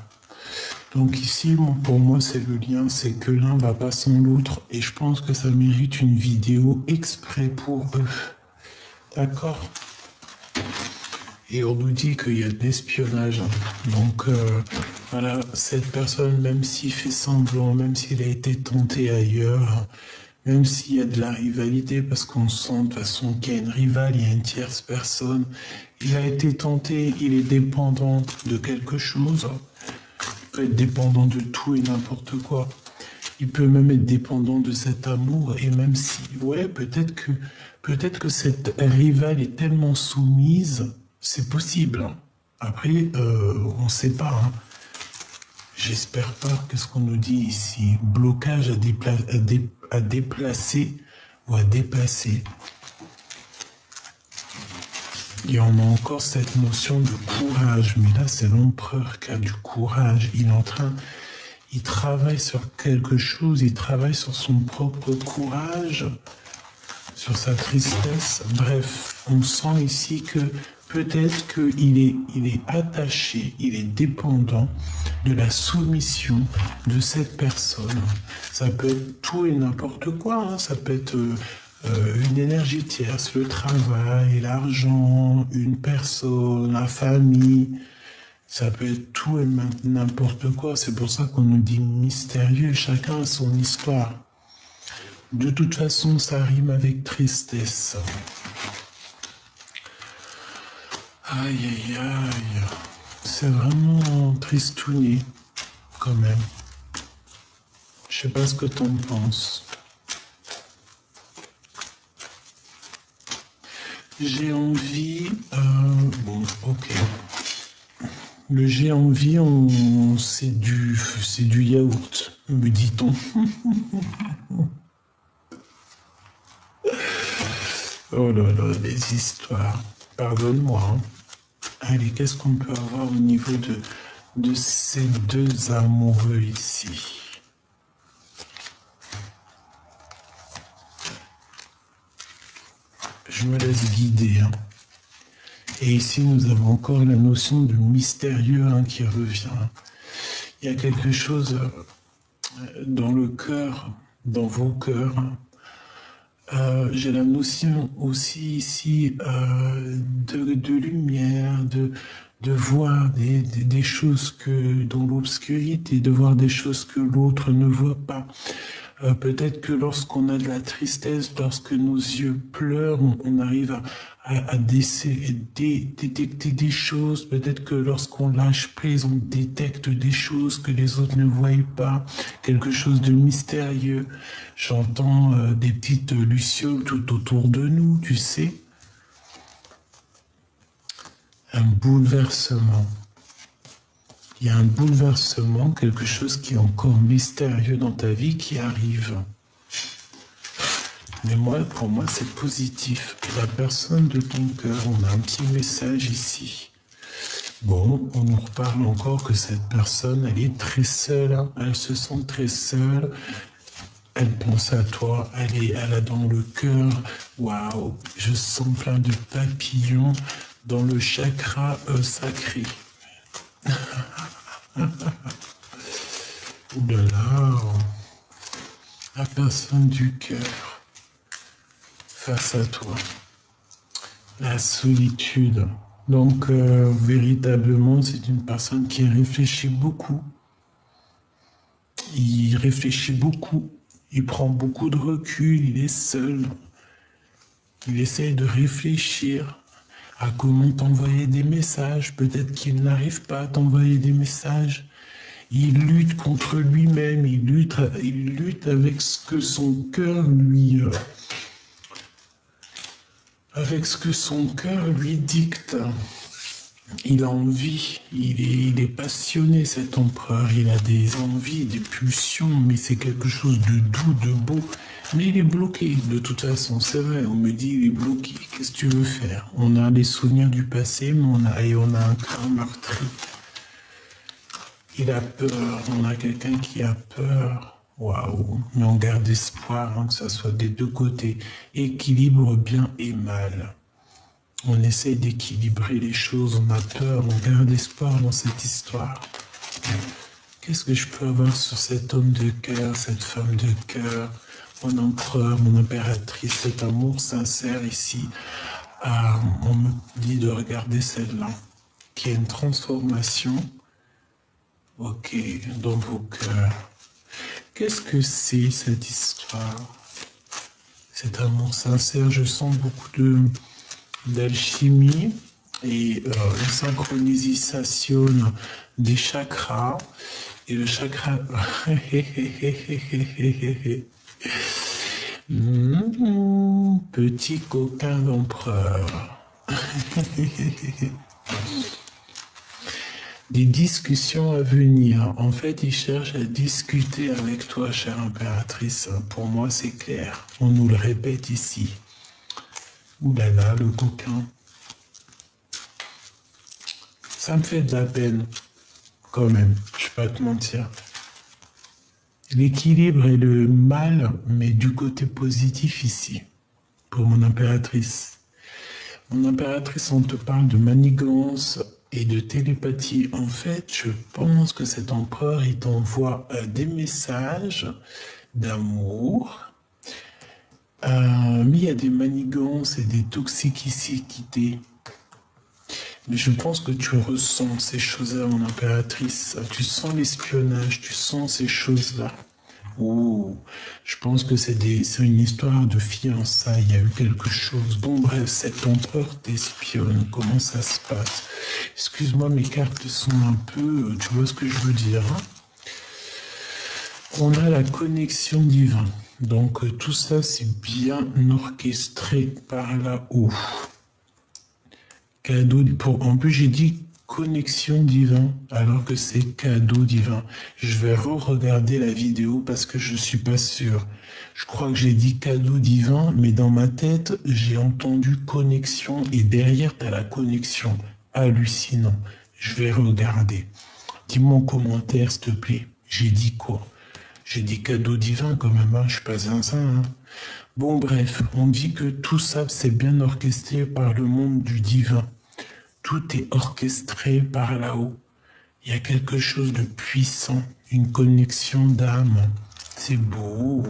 Donc ici, pour moi, c'est le lien, c'est que l'un va pas sans l'autre, et je pense que ça mérite une vidéo exprès pour eux. D'accord? Et on nous dit qu'il y a de l'espionnage. Donc voilà, cette personne, même s'il fait semblant, même s'il a été tenté ailleurs, même s'il y a de la rivalité, parce qu'on sent de toute façon qu'il y a une rivale, il y a une tierce personne, il a été tenté, il est dépendant de quelque chose. Il peut être dépendant de tout et n'importe quoi. Il peut même être dépendant de cet amour, et même si, ouais, peut-être que cette rivale est tellement soumise, c'est possible. Après, on ne sait pas. Hein. J'espère pas. Qu'est-ce qu'on nous dit ici? Blocage à déplacer ou à dépasser. Et on a encore cette notion de courage, mais là c'est l'empereur qui a du courage. Il travaille sur quelque chose, il travaille sur son propre courage, sur sa tristesse. Bref, on sent ici que peut-être qu'il est attaché, il est dépendant de la soumission de cette personne. Ça peut être tout et n'importe quoi, hein. Ça peut être une énergie tierce, le travail, l'argent, une personne, la famille. Ça peut être tout et n'importe quoi. C'est pour ça qu'on nous dit mystérieux. Chacun a son histoire. De toute façon, ça rime avec tristesse. Aïe, aïe, aïe. C'est vraiment tristouné, quand même. Je sais pas ce que t'en penses. J'ai envie... bon, ok. Le j'ai envie, c'est du yaourt, me dit-on. Oh là là, les histoires. Pardonne-moi, hein. Allez, qu'est-ce qu'on peut avoir au niveau de ces deux amoureux ici? Je me laisse guider, hein. Et ici, nous avons encore la notion de mystérieux, hein, qui revient. Il y a quelque chose dans le cœur, dans vos cœurs. J'ai la notion aussi ici de lumière, de voir des choses que dans l'obscurité, de voir des choses que l'autre ne voit pas. Peut-être que lorsqu'on a de la tristesse, lorsque nos yeux pleurent, on arrive à détecter des choses. Peut-être que lorsqu'on lâche prise, on détecte des choses que les autres ne voient pas. Quelque chose de mystérieux. J'entends des petites lucioles tout autour de nous, tu sais. Un bouleversement. Il y a un bouleversement, quelque chose qui est encore mystérieux dans ta vie qui arrive. Mais moi, pour moi, c'est positif. La personne de ton cœur, on a un petit message ici. Bon, on nous reparle encore que cette personne, elle est très seule. Hein. Elle se sent très seule. Elle pense à toi. Elle a dans le cœur. Waouh, je sens plein de papillons dans le chakra sacré. Ouh là là, la personne du cœur face à toi, la solitude. Donc véritablement, c'est une personne qui réfléchit beaucoup. Il réfléchit beaucoup, il prend beaucoup de recul, il est seul. Il essaye de réfléchir à comment t'envoyer des messages. Peut-être qu'il n'arrive pas à t'envoyer des messages. Il lutte contre lui-même, il lutte avec ce que son cœur lui dicte. Il a envie, il est passionné, cet empereur, il a des envies, des pulsions, mais c'est quelque chose de doux, de beau. Mais il est bloqué, de toute façon, c'est vrai, on me dit il est bloqué, qu'est-ce que tu veux faire? On a les souvenirs du passé, mais on a un cœur meurtri. Il a peur, on a quelqu'un qui a peur. Waouh, mais on garde espoir, hein, que ça soit des deux côtés. Équilibre bien et mal. On essaie d'équilibrer les choses, on a peur, on garde espoir dans cette histoire. Qu'est-ce que je peux avoir sur cet homme de cœur, cette femme de cœur, mon empereur, mon impératrice, cet amour sincère ici? On me dit de regarder celle-là, qui a une transformation. Ok, dans vos cœurs. Qu'est-ce que c'est cette histoire? Cet amour sincère, je sens beaucoup d'alchimie et une synchronisation des chakras. Et le chakra... petit coquin d'empereur. Des discussions à venir. En fait, il cherche à discuter avec toi, chère impératrice. Pour moi, c'est clair. On nous le répète ici. Ouh là là, le coquin. Ça me fait de la peine, quand même. Je vais pas te mentir. L'équilibre est le mal, mais du côté positif ici, pour mon impératrice. Mon impératrice, on te parle de manigance et de télépathie. En fait, je pense que cet empereur, il t'envoie des messages d'amour, mais il y a des manigances et des toxicités. Mais je pense que tu ressens ces choses-là, mon impératrice. Tu sens l'espionnage, tu sens ces choses-là. Oh, je pense que c'est une histoire de fiançailles, il y a eu quelque chose. Bon bref, cet empereur t'espionne, comment ça se passe? Excuse-moi, mes cartes sont un peu... Tu vois ce que je veux dire, hein? On a la connexion divine. Donc tout ça, c'est bien orchestré par là-haut. Cadeau, en plus, j'ai dit connexion divin, alors que c'est cadeau divin. Je vais re-regarder la vidéo parce que je suis pas sûr. Je crois que j'ai dit cadeau divin, mais dans ma tête, j'ai entendu connexion et derrière, tu as la connexion. Hallucinant. Je vais regarder. Dis-moi en commentaire, s'il te plaît. J'ai dit quoi? J'ai dit cadeau divin quand même, hein. Je suis pas un saint, hein. Bon, bref, on dit que tout ça, c'est bien orchestré par le monde du divin. Tout est orchestré par là-haut. Il y a quelque chose de puissant, une connexion d'âme. C'est beau.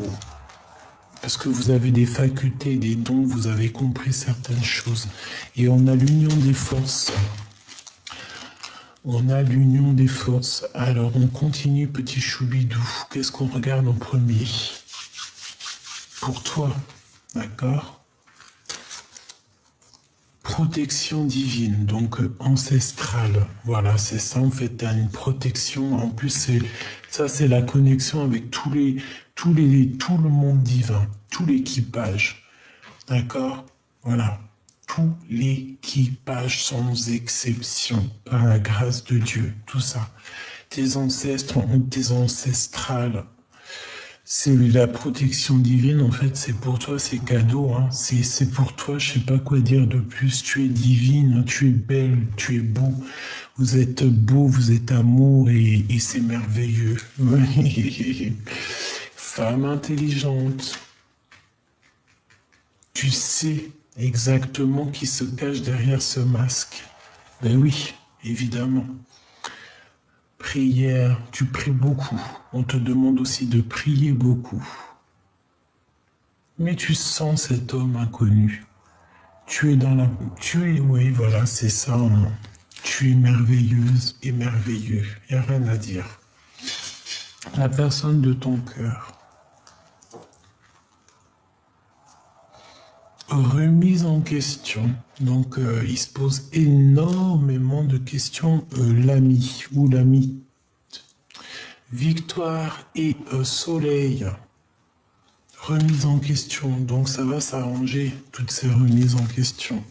Parce que vous avez des facultés, des dons, vous avez compris certaines choses. Et on a l'union des forces. On a l'union des forces. Alors on continue, petit choubidou. Qu'est-ce qu'on regarde en premier? Pour toi, d'accord? Protection divine, donc ancestrale. Voilà, c'est ça en fait, tu as une protection. En plus, c'est la connexion avec tout le monde divin, tout l'équipage. D'accord? Voilà. Tout l'équipage sans exception, par la grâce de Dieu, tout ça. Tes ancêtres ont tes ancestrales. C'est la protection divine, en fait, c'est pour toi, c'est cadeau, hein. C'est pour toi, je sais pas quoi dire de plus. Tu es divine, tu es belle, tu es beau. Vous êtes beau, vous êtes amour et c'est merveilleux. Femme intelligente. Tu sais exactement qui se cache derrière ce masque. Ben oui, évidemment. Prière, tu pries beaucoup. On te demande aussi de prier beaucoup. Mais tu sens cet homme inconnu. Oui, voilà, c'est ça. Hein. Tu es merveilleuse et merveilleux. Il n'y a rien à dire. La personne de ton cœur. Remise en question. Donc, il se pose énormément de questions, l'ami ou l'ami. Victoire et soleil. Remise en question. Donc, ça va s'arranger, toutes ces remises en question.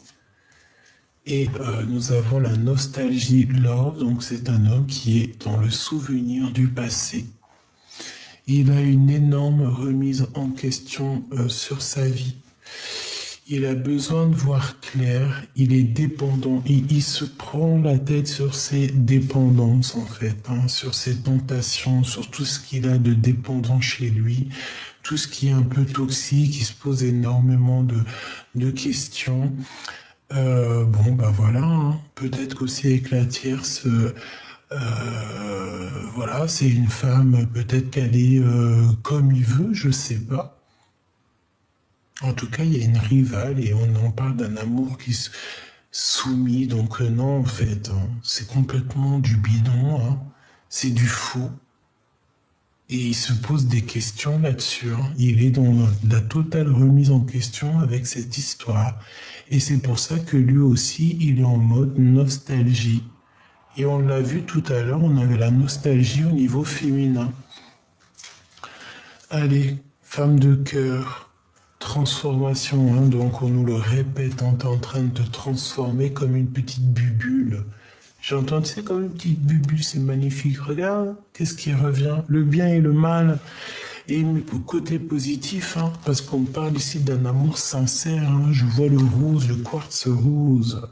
Et nous avons la nostalgie love. Donc, c'est un homme qui est dans le souvenir du passé. Il a une énorme remise en question sur sa vie. Il a besoin de voir clair, il est dépendant, il se prend la tête sur ses dépendances en fait, hein, sur ses tentations, sur tout ce qu'il a de dépendant chez lui, tout ce qui est un peu toxique, il se pose énormément de questions. Bon, bah voilà, hein, peut-être qu'aussi avec la tierce, voilà, c'est une femme, peut-être qu'elle est comme il veut, je sais pas. En tout cas, il y a une rivale et on en parle d'un amour qui se soumis. Donc non, en fait, hein, c'est complètement du bidon, hein, c'est du faux. Et il se pose des questions là-dessus. Hein. Il est dans la totale remise en question avec cette histoire. Et c'est pour ça que lui aussi, il est en mode nostalgie. Et on l'a vu tout à l'heure, on avait la nostalgie au niveau féminin. Allez, femme de cœur. Transformation, hein, donc on nous le répète, on est en train de te transformer comme une petite bubule. J'entends, tu sais, comme une petite bubule, c'est magnifique. Regarde, qu'est-ce qui revient? Le bien et le mal. Et côté positif, hein, parce qu'on parle ici d'un amour sincère, hein, je vois le rose, le quartz rose.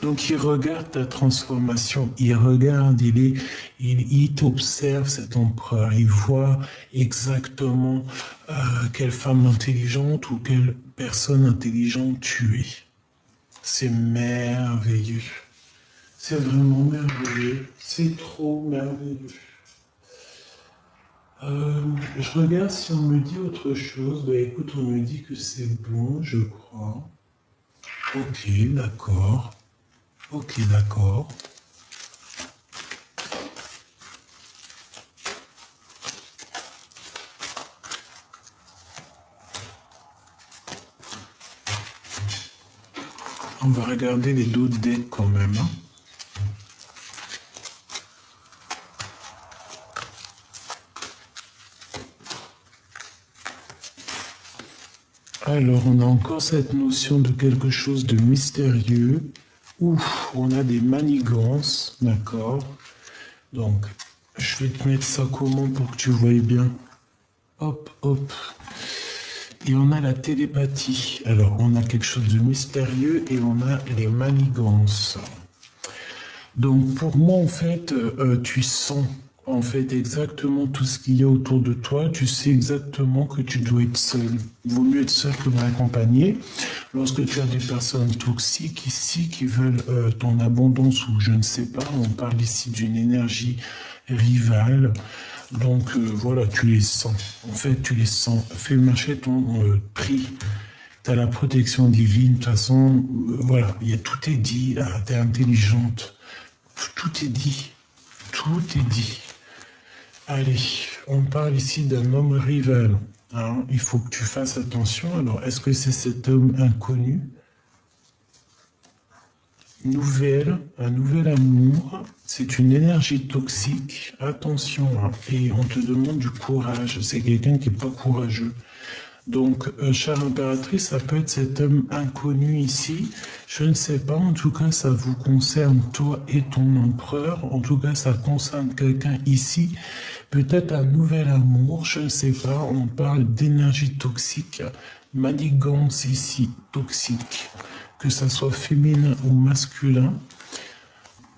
Donc il regarde ta transformation, il regarde, il t'observe cet empereur, il voit exactement quelle femme intelligente ou quelle personne intelligente tu es. C'est merveilleux. C'est vraiment merveilleux. C'est trop merveilleux. Je regarde si on me dit autre chose. Bah écoute, on me dit que c'est bon, je crois. Ok, d'accord. Ok, d'accord. On va regarder les d'autres decks quand même. Hein. Alors, on a encore cette notion de quelque chose de mystérieux. Ouf, on a des manigances, d'accord. Donc, je vais te mettre ça comment pour que tu voyes bien. Hop, hop. Et on a la télépathie. Alors, on a quelque chose de mystérieux et on a les manigances. Donc, pour moi, en fait, tu sens en fait exactement tout ce qu'il y a autour de toi. Tu sais exactement que tu dois être seul. Il vaut mieux être seul que mal accompagné. Lorsque tu as des personnes toxiques ici qui veulent ton abondance ou je ne sais pas, on parle ici d'une énergie rivale. Donc voilà, tu les sens. En fait, tu les sens. Fais marcher ton prix. Tu as la protection divine. De toute façon, voilà, tout est dit. Ah, tu es intelligente. Tout est dit. Tout est dit. Allez, on parle ici d'un homme rival. Hein, il faut que tu fasses attention. Alors, est-ce que c'est cet homme inconnu? Un nouvel amour, c'est une énergie toxique. Attention, hein, et on te demande du courage. C'est quelqu'un qui n'est pas courageux. Donc, chère impératrice, ça peut être cet homme inconnu ici. Je ne sais pas, en tout cas, ça vous concerne, toi et ton empereur. En tout cas, ça concerne quelqu'un ici. Peut-être un nouvel amour, je ne sais pas. On parle d'énergie toxique, manigance ici, toxique. Que ça soit féminin ou masculin,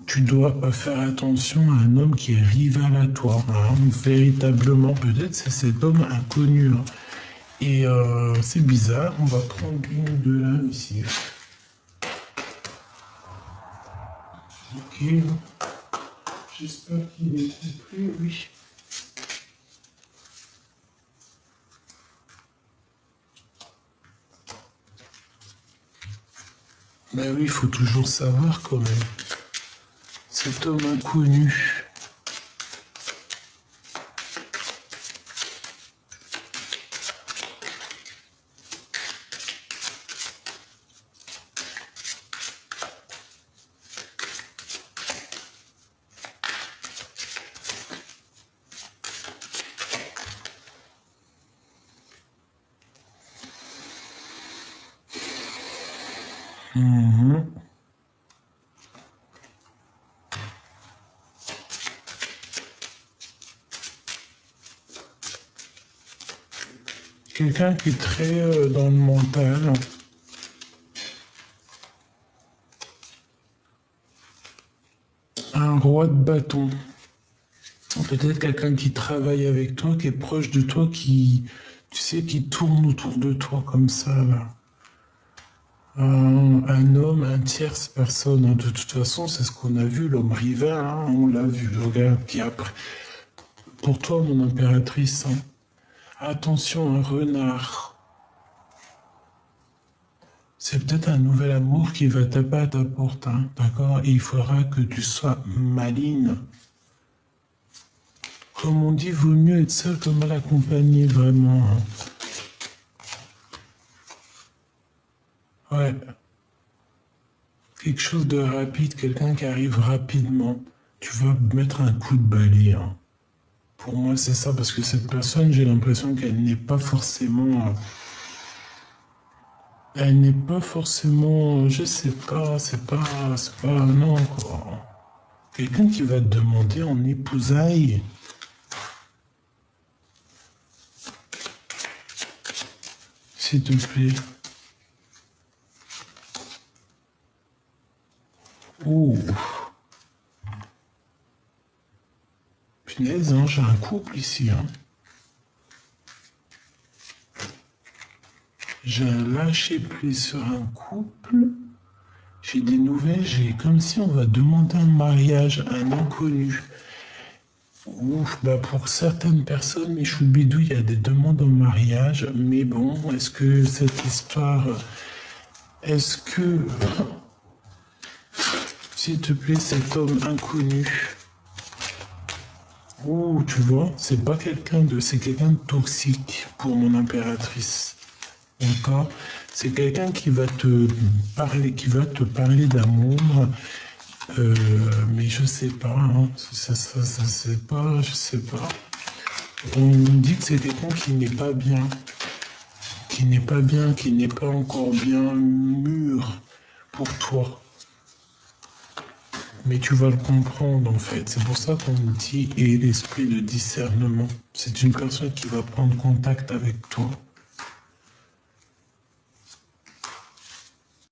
tu dois faire attention à un homme qui est rival à toi. Hein. Véritablement, peut-être c'est cet homme inconnu. Hein. Et c'est bizarre, on va prendre une de là ici. Ok. J'espère qu'il est complet, oui. Ben oui, il faut toujours savoir quand même. Cet homme inconnu. Quelqu'un qui est très dans le mental. Un roi de bâton. Peut-être quelqu'un qui travaille avec toi, qui est proche de toi, qui, tu sais, qui tourne autour de toi comme ça, là. Un homme, un tierce personne. De toute façon, c'est ce qu'on a vu, l'homme rival, hein, on l'a vu. Regarde, puis après, pour toi, mon impératrice, hein, attention, un renard. C'est peut-être un nouvel amour qui va taper à ta porte, hein, d'accord? Et il faudra que tu sois maligne. Comme on dit, vaut mieux être seul que mal accompagné, vraiment. Hein. Ouais. Quelque chose de rapide, quelqu'un qui arrive rapidement. Tu vas mettre un coup de balai. Hein. Pour moi, c'est ça, parce que cette personne, j'ai l'impression qu'elle n'est pas forcément... Elle n'est pas forcément... Je sais pas, c'est pas... Non, quoi. Quelqu'un qui va te demander en épousailles. S'il te plaît. Oh. Punaise, hein, j'ai un couple ici. Hein. J'ai un lâcher-prise sur un couple. J'ai des nouvelles, j'ai comme si on va demander un mariage à un inconnu. Ouf, bah pour certaines personnes, mes choubidous, il y a des demandes en mariage. Mais bon, est-ce que cette histoire... Est-ce que... S'il te plaît, cet homme inconnu... Oh, tu vois, c'est pas quelqu'un de... C'est quelqu'un de toxique pour mon impératrice. D'accord? C'est quelqu'un qui va te parler d'amour, mais je sais pas, hein. Ça, c'est pas, je sais pas. On me dit que c'est quelqu'un qui n'est pas bien, qui n'est pas encore bien mûr pour toi. Mais tu vas le comprendre en fait. C'est pour ça qu'on dit et l'esprit de discernement. C'est une personne qui va prendre contact avec toi